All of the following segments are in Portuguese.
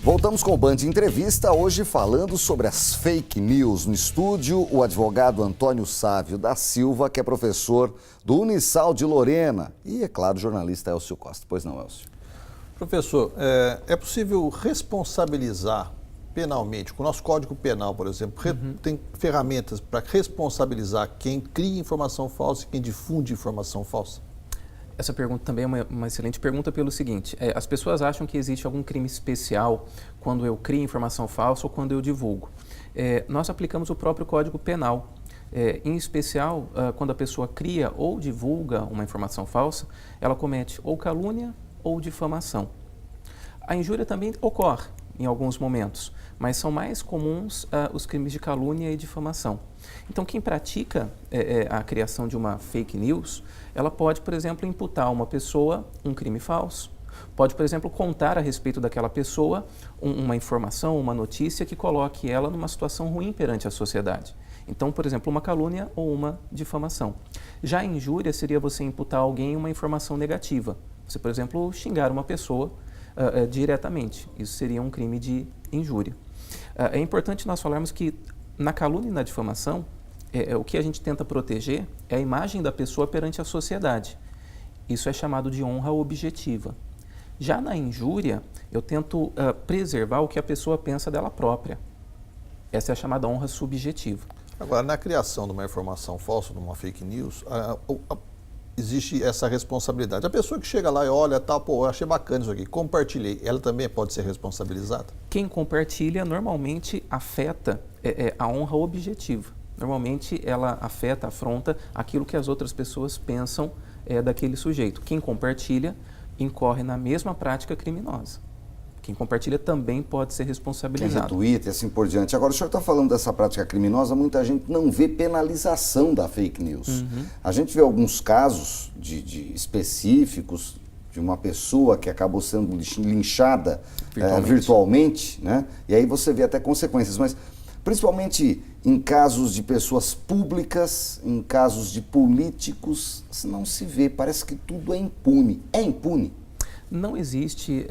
Voltamos com o Band Entrevista, hoje falando sobre as fake news. No estúdio, o advogado Antônio Sávio da Silva, que é professor do Unisal de Lorena. E, é claro, o jornalista Elcio Costa. Pois não, Elcio? Professor, é possível responsabilizar penalmente, com o nosso Código Penal, por exemplo, tem ferramentas para responsabilizar quem cria informação falsa e quem difunde informação falsa? Essa pergunta também é uma excelente pergunta pelo seguinte, as pessoas acham que existe algum crime especial quando eu crio informação falsa ou quando eu divulgo. Nós aplicamos o próprio Código Penal, em especial quando a pessoa cria ou divulga uma informação falsa, ela comete ou calúnia ou difamação. A injúria também ocorre em alguns momentos, mas são mais comuns os crimes de calúnia e difamação. Então, quem pratica a criação de uma fake news, ela pode, por exemplo, imputar a uma pessoa um crime falso, pode, por exemplo, contar a respeito daquela pessoa uma informação, uma notícia que coloque ela numa situação ruim perante a sociedade. Então, por exemplo, uma calúnia ou uma difamação. Já a injúria seria você imputar a alguém uma informação negativa. Você, por exemplo, xingar uma pessoa diretamente. Isso seria um crime de injúria. É importante nós falarmos que na calúnia e na difamação, o que a gente tenta proteger é a imagem da pessoa perante a sociedade. Isso é chamado de honra objetiva. Já na injúria, eu tento preservar o que a pessoa pensa dela própria. Essa é a chamada honra subjetiva. Agora, na criação de uma informação falsa, de uma fake news, existe essa responsabilidade. A pessoa que chega lá e olha, eu achei bacana isso aqui, compartilhei, ela também pode ser responsabilizada? Quem compartilha normalmente afeta a honra objetiva. Normalmente ela afronta aquilo que as outras pessoas pensam daquele sujeito. Quem compartilha incorre na mesma prática criminosa. Quem compartilha também pode ser responsabilizado. Quem retuita e assim por diante. Agora, o senhor está falando dessa prática criminosa, muita gente não vê penalização da fake news. A gente vê alguns casos de específicos de uma pessoa que acabou sendo linchada virtualmente, né? E aí você vê até consequências, mas principalmente em casos de pessoas públicas, em casos de políticos, não se vê, parece que tudo é impune. É impune? Não existe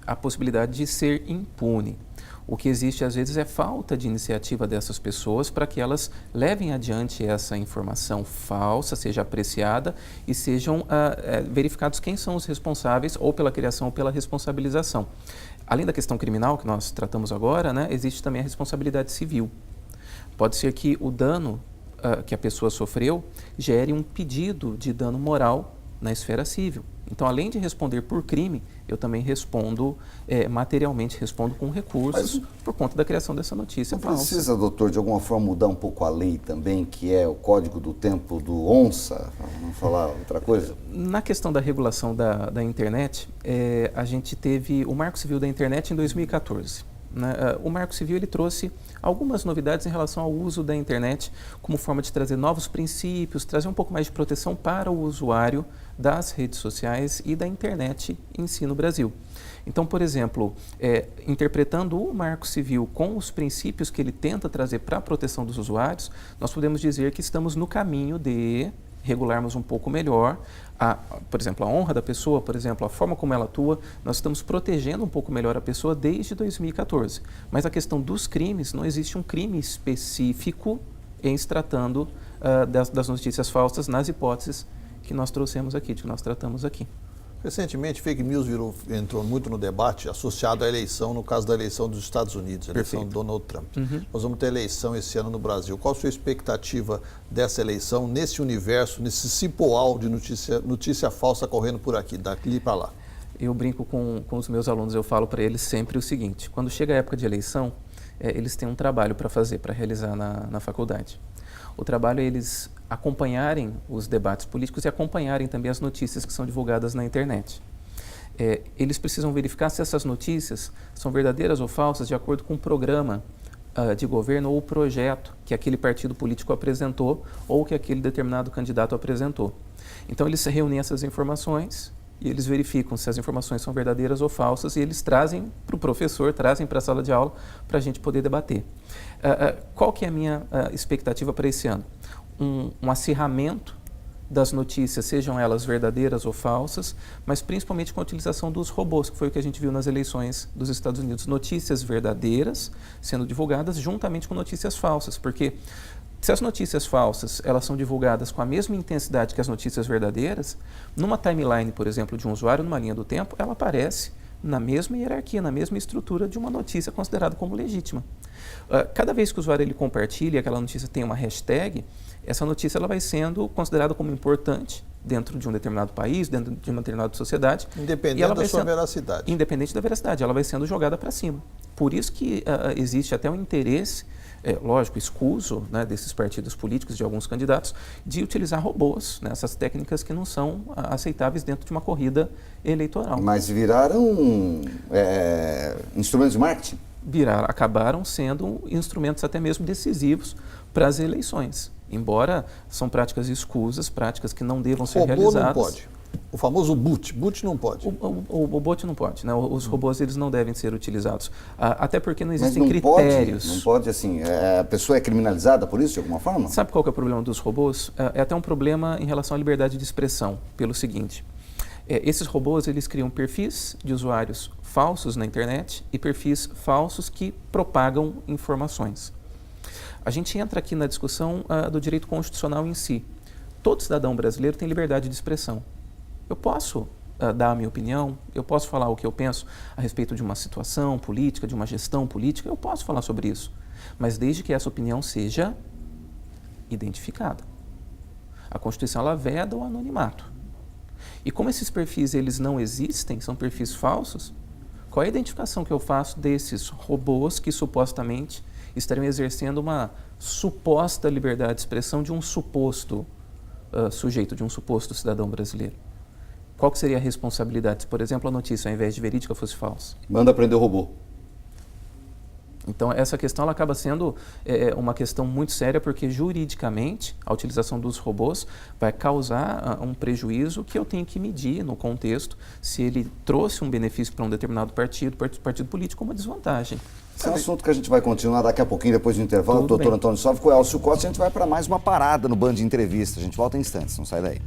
a possibilidade de ser impune. O que existe, às vezes, é falta de iniciativa dessas pessoas para que elas levem adiante essa informação falsa, seja apreciada e sejam verificados quem são os responsáveis ou pela criação ou pela responsabilização. Além da questão criminal que nós tratamos agora, né, existe também a responsabilidade civil. Pode ser que o dano que a pessoa sofreu gere um pedido de dano moral na esfera civil. Então, além de responder por crime, eu também respondo materialmente, respondo com recursos por conta da criação dessa notícia falsa. Precisa, doutor, de alguma forma mudar um pouco a lei também, que é o Código do Tempo do Onça? Vamos falar outra coisa? Na questão da regulação da internet, a gente teve o Marco Civil da Internet em 2014. O Marco Civil ele trouxe algumas novidades em relação ao uso da internet como forma de trazer novos princípios, trazer um pouco mais de proteção para o usuário das redes sociais e da internet em si no Brasil. Então, por exemplo, interpretando o Marco Civil com os princípios que ele tenta trazer para a proteção dos usuários, nós podemos dizer que estamos no caminho de regularmos um pouco melhor, por exemplo, a honra da pessoa, por exemplo, a forma como ela atua, nós estamos protegendo um pouco melhor a pessoa desde 2014. Mas a questão dos crimes, não existe um crime específico em se tratando das notícias falsas nas hipóteses que nós trouxemos aqui, que nós tratamos aqui. Recentemente, fake news entrou muito no debate associado à eleição, no caso da eleição dos Estados Unidos, a eleição do Donald Trump. Nós vamos ter eleição esse ano no Brasil. Qual a sua expectativa dessa eleição, nesse universo, nesse cipoal de notícia falsa correndo por aqui, daqui para lá? Eu brinco com os meus alunos, eu falo para eles sempre o seguinte, quando chega a época de eleição, eles têm um trabalho para fazer, para realizar na faculdade. O trabalho é eles acompanharem os debates políticos e acompanharem também as notícias que são divulgadas na internet. Eles precisam verificar se essas notícias são verdadeiras ou falsas de acordo com o programa de governo ou o projeto que aquele partido político apresentou ou que aquele determinado candidato apresentou. Então, eles reúnem essas informações e eles verificam se as informações são verdadeiras ou falsas e eles trazem para o professor, trazem para a sala de aula para a gente poder debater. Qual que é a minha expectativa para esse ano? Um acirramento das notícias, sejam elas verdadeiras ou falsas, mas principalmente com a utilização dos robôs, que foi o que a gente viu nas eleições dos Estados Unidos. Notícias verdadeiras sendo divulgadas juntamente com notícias falsas, porque se as notícias falsas elas são divulgadas com a mesma intensidade que as notícias verdadeiras, numa timeline, por exemplo, de um usuário, numa linha do tempo, ela aparece na mesma hierarquia, na mesma estrutura de uma notícia considerada como legítima. Cada vez que o usuário ele compartilha, aquela notícia tem uma hashtag, essa notícia ela vai sendo considerada como importante dentro de um determinado país, dentro de uma determinada sociedade. Independente da sua veracidade. Independente da veracidade, ela vai sendo jogada para cima. Por isso que existe até um interesse, lógico, escuso, né, desses partidos políticos, de alguns candidatos, de utilizar robôs, né, essas técnicas que não são aceitáveis dentro de uma corrida eleitoral. Mas viraram instrumentos de marketing? Acabaram sendo instrumentos até mesmo decisivos para as eleições. Embora são práticas escusas, práticas que não devam ser realizadas. O robô não pode. O famoso boot. Boot não pode. O bot não pode. Né? Os robôs eles não devem ser utilizados. Até porque não existem não critérios. Não pode, assim, a pessoa é criminalizada por isso, de alguma forma? Sabe qual que é o problema dos robôs? É até um problema em relação à liberdade de expressão, pelo seguinte. Esses robôs eles criam perfis de usuários falsos na internet e perfis falsos que propagam informações. A gente entra aqui na discussão do direito constitucional em si. Todo cidadão brasileiro tem liberdade de expressão. Eu posso dar a minha opinião, eu posso falar o que eu penso a respeito de uma situação política, de uma gestão política, eu posso falar sobre isso, mas desde que essa opinião seja identificada. A Constituição ela veda o anonimato. E como esses perfis eles não existem, são perfis falsos, qual é a identificação que eu faço desses robôs que supostamente estariam exercendo uma suposta liberdade de expressão de um suposto sujeito, de um suposto cidadão brasileiro? Qual que seria a responsabilidade se, por exemplo, a notícia, ao invés de verídica, fosse falsa? Manda prender o robô. Então, essa questão ela acaba sendo uma questão muito séria, porque juridicamente a utilização dos robôs vai causar um prejuízo que eu tenho que medir no contexto se ele trouxe um benefício para um determinado partido político ou uma desvantagem. Esse é um assunto que a gente vai continuar daqui a pouquinho, depois do intervalo. O doutor Antônio Sófio com o Elcio Costa. A gente vai para mais uma parada no Band Entrevista. A gente volta em instantes, não sai daí.